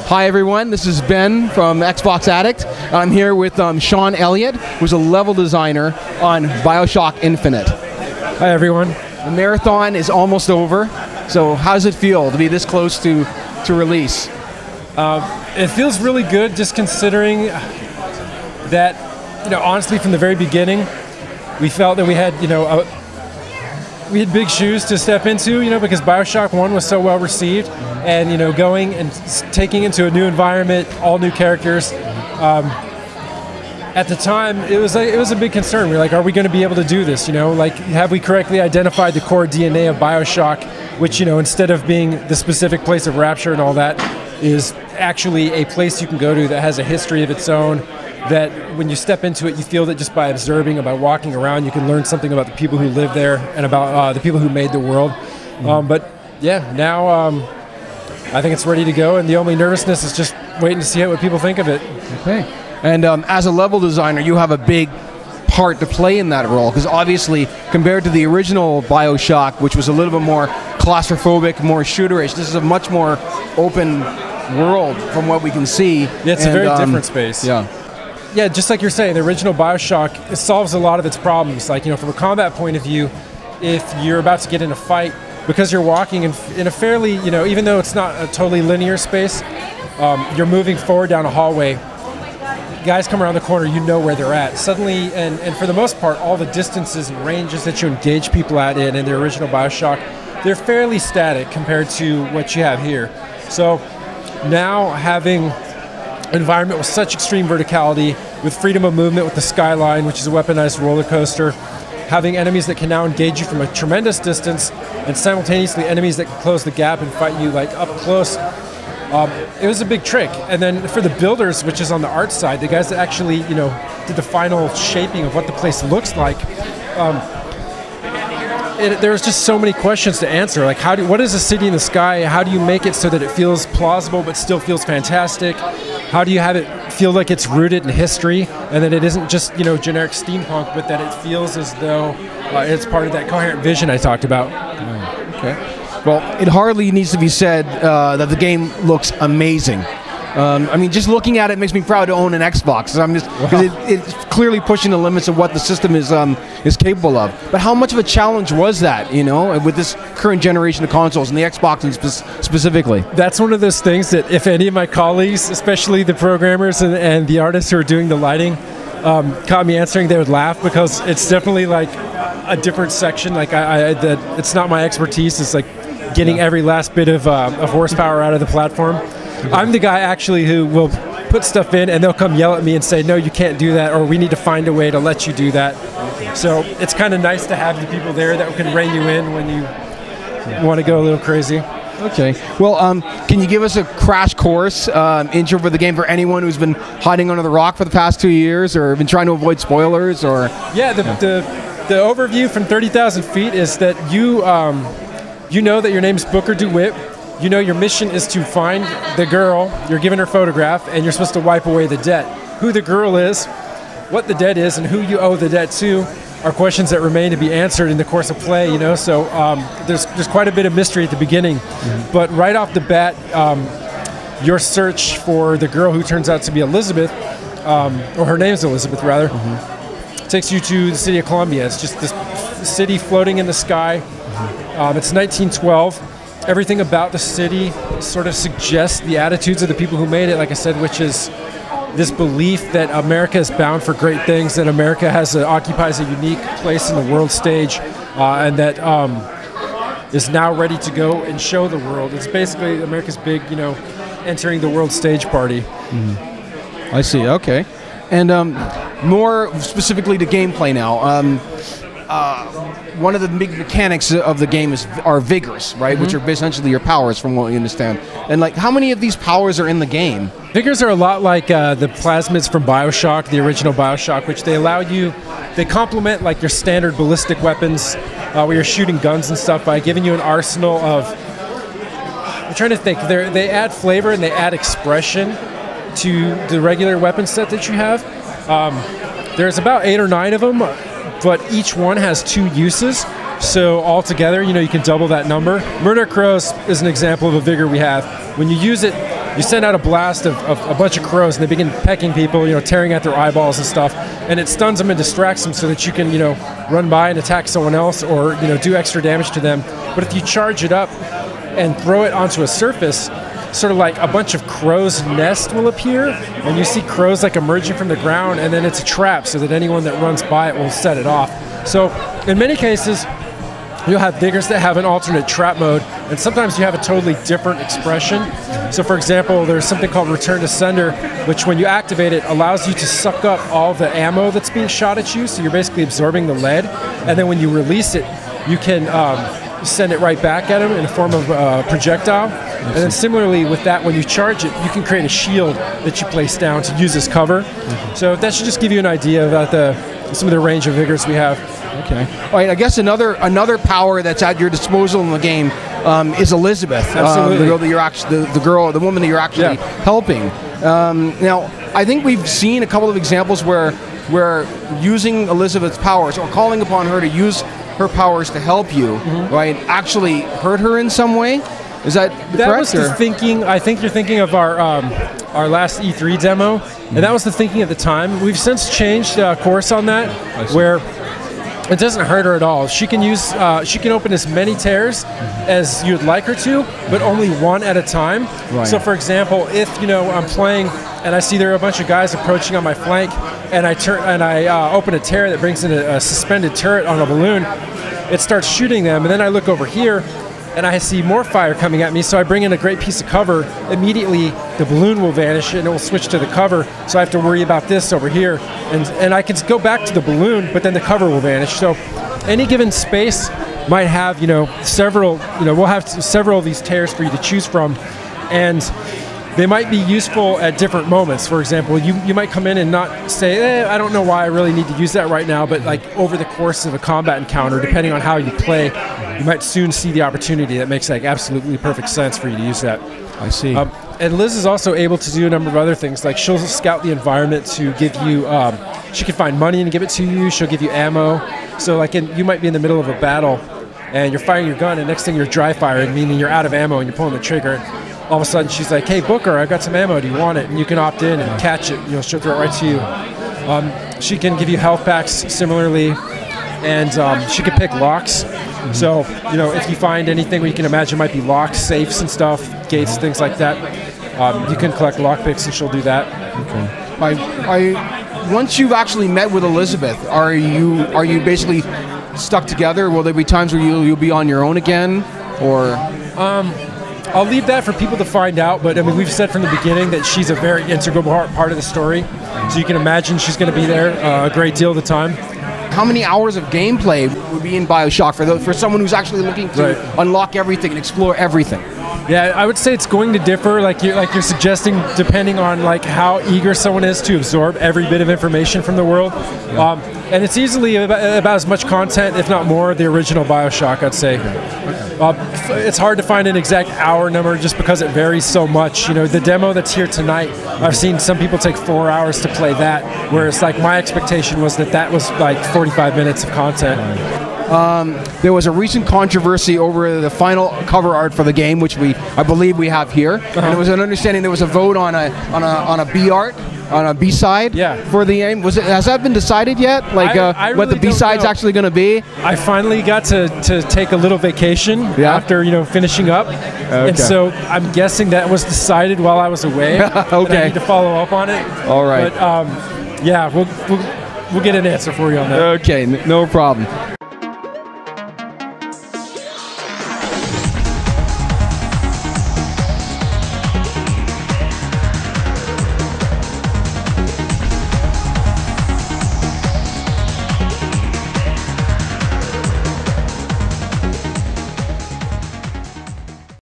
Hi everyone, this is Ben from Xbox Addict. I'm here with Shawn Elliot, who's a level designer on Bioshock Infinite. Hi everyone. The marathon is almost over, so how does it feel to be this close to release? It feels really good, just considering that, honestly, from the very beginning, we felt that we had, we had big shoes to step into, because Bioshock 1 was so well received, and going and taking into a new environment, all new characters. At the time, it was a big concern. We were like, are we going to be able to do this? Have we correctly identified the core DNA of Bioshock, which instead of being the specific place of rapture and all that, is actually a place you can go to that has a history of its own. That when you step into it, you feel that just by observing and by walking around, you can learn something about the people who live there and about the people who made the world. But yeah, now I think it's ready to go, and the only nervousness is just waiting to see what people think of it. Okay. And as a level designer, you have a big part to play in that role, because obviously, compared to the original Bioshock, which was a little bit more claustrophobic, more shooterish, this is a much more open world from what we can see. Yeah, it's a very different space. Yeah, just like you're saying, the original Bioshock, it solves a lot of its problems. Like, from a combat point of view, if you're about to get in a fight, because you're walking in a fairly, even though it's not a totally linear space, you're moving forward down a hallway. Guys come around the corner, you know where they're at. Suddenly, and for the most part, all the distances and ranges that you engage people at in the original Bioshock, they're fairly static compared to what you have here. So now having an environment with such extreme verticality, with freedom of movement with the skyline, which is a weaponized roller coaster, having enemies that can now engage you from a tremendous distance, and simultaneously enemies that can close the gap and fight you up close. It was a big trick. And then for the builders, which is on the art side, the guys that actually, did the final shaping of what the place looks like, there's just so many questions to answer. Like, what is a city in the sky? How do you make it so that it feels plausible but still feels fantastic? How do you have it feel like it's rooted in history, and that it isn't just generic steampunk, but that it feels as though it's part of that coherent vision I talked about? Okay. Well, it hardly needs to be said that the game looks amazing. I mean, just looking at it makes me proud to own an Xbox. Because it's clearly pushing the limits of what the system is capable of. But how much of a challenge was that, with this current generation of consoles and the Xbox specifically? That's one of those things that if any of my colleagues, especially the programmers and the artists who are doing the lighting, caught me answering, they would laugh, because it's definitely like a different section. Like it's not my expertise. It's like getting every last bit of horsepower out of the platform. I'm the guy actually who will put stuff in, and they'll come yell at me and say, no, you can't do that, or we need to find a way to let you do that. So it's kind of nice to have the people there that can rein you in when you want to go a little crazy. Okay. Well, can you give us a crash course intro for the game for anyone who's been hiding under the rock for the past 2 years, or been trying to avoid spoilers? Or the overview from 30,000 feet is that you know that your name's Booker DeWitt. You know your mission is to find the girl, you're given her photograph, and you're supposed to wipe away the debt. Who the girl is, what the debt is, and who you owe the debt to are questions that remain to be answered in the course of play, So there's quite a bit of mystery at the beginning. But right off the bat, your search for the girl who turns out to be Elizabeth, or her name's Elizabeth rather, takes you to the city of Columbia. It's just this city floating in the sky. It's 1912. Everything about the city sort of suggests the attitudes of the people who made it, like I said, which is this belief that America is bound for great things, that America occupies a unique place in the world stage, and that is now ready to go and show the world. It's basically America's big, entering the world stage party. I see, okay. And more specifically to gameplay now. One of the big mechanics of the game are vigors, right? Which are essentially your powers, from what we understand. And how many of these powers are in the game? Vigors are a lot like the plasmids from Bioshock, the original Bioshock, which they complement your standard ballistic weapons where you're shooting guns and stuff by giving you an arsenal of. I'm trying to think. They add flavor and they add expression to the regular weapon set that you have. There's about 8 or 9 of them. But each one has 2 uses, so altogether, you can double that number. Murder Crows is an example of a vigor we have. When you use it, you send out a blast of a bunch of crows, and they begin pecking people, tearing at their eyeballs and stuff, and it stuns them and distracts them so that you can, run by and attack someone else, or do extra damage to them. But if you charge it up and throw it onto a surface, sort of like a bunch of crows' nest will appear, and you see crows like emerging from the ground, and then it's a trap so that anyone that runs by it will set it off. So in many cases, you'll have diggers that have an alternate trap mode, and sometimes you have a totally different expression. So for example, there's something called return to sender, which when you activate it allows you to suck up all the ammo that's being shot at you, so you're basically absorbing the lead, and then when you release it, you can send it right back at them in the form of a projectile. And then similarly with that, when you charge it, you can create a shield that you place down to use as cover. So that should just give you an idea about some of the range of vigors we have. Okay. All right. I guess another power that's at your disposal in the game is Elizabeth. Absolutely. The girl that you're actually, the woman that you're actually helping. Now, I think we've seen a couple of examples where using Elizabeth's powers or calling upon her to use her powers to help you, right, actually hurt her in some way. Is that correct? That was the thinking. I think you're thinking of our last E3 demo, and that was the thinking at the time. We've since changed course on that, where it doesn't hurt her at all. She can use, she can open as many tears as you'd like her to, but only one at a time. Right. So, for example, if I'm playing and I see there are a bunch of guys approaching on my flank, and I open a tear that brings in a suspended turret on a balloon, it starts shooting them, and then I look over here and I see more fire coming at me, so I bring in a great piece of cover. Immediately, the balloon will vanish and it will switch to the cover, so I have to worry about this over here. And I can go back to the balloon, but then the cover will vanish. So any given space might have, several, we'll have several of these tears for you to choose from, and they might be useful at different moments. For example, you might come in and not say, I don't know why I really need to use that right now, but like over the course of a combat encounter, depending on how you play, you might soon see the opportunity that makes like absolutely perfect sense for you to use that. I see. And Liz is also able to do a number of other things, like she'll scout the environment to give you, she can find money and give it to you, she'll give you ammo. So like you might be in the middle of a battle and you're firing your gun, and next thing you're dry firing, meaning you're out of ammo and you're pulling the trigger. All of a sudden she's like, hey Booker, I've got some ammo, do you want it? And you can opt in and catch it, she'll throw it right to you. She can give you health packs similarly, and she can pick locks. So, if you find anything where you can imagine might be locks, safes and stuff, gates, things like that, you can collect lockpicks and she'll do that. Okay. Once you've actually met with Elizabeth, are you basically stuck together? Will there be times where you'll be on your own again, or? I'll leave that for people to find out, but I mean, we've said from the beginning that she's a very integral part of the story, so you can imagine she's going to be there a great deal of the time. How many hours of gameplay would be in Bioshock for someone who's actually looking to unlock everything and explore everything? Yeah, I would say it's going to differ, like you're suggesting, depending on like how eager someone is to absorb every bit of information from the world. And it's easily about as much content, if not more, the original Bioshock, I'd say. It's hard to find an exact hour number just because it varies so much. The demo that's here tonight, I've seen some people take 4 hours to play that, whereas like my expectation was that was like 45 minutes of content. There was a recent controversy over the final cover art for the game, which I believe we have here. And there was an understanding there was a vote on a B art, on a B-side for the game. Has that been decided yet? Like I really what the B-side's actually going to be? I finally got to take a little vacation after finishing up, and so I'm guessing that was decided while I was away. Okay. I need to follow up on it. All right. But we'll get an answer for you on that. Okay, no problem.